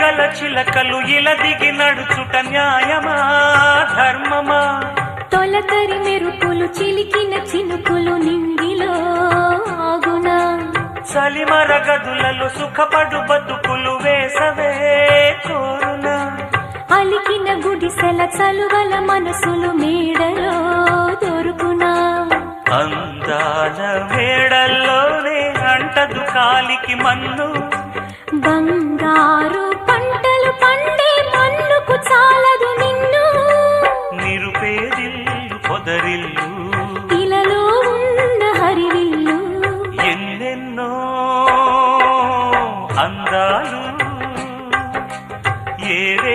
గల చిలకలు ఇలా దిగి నడుచుట న్యాయమా ధర్మమా? తొలకరి మెరుపులు చిలికిన చినుకులు నింగిలో ఆగునా? చలిమర గదులలో సుఖపడు బతుకులు వేసవే కోరునా? అలికిన గుడిసెల చలువల మనసులు మేడలో దొరుకునా? అందాల మేడల్లోనే అంటదు కాలికి మన్ను, బంగారు పంటలు పండే మన్నుకు చాలదు నిన్ను. నిరుపేదిల్లు పొదరిల్లు ఇలలో ఉన్న హరివిల్లు ఎన్నెన్నో అందాలు ఏవే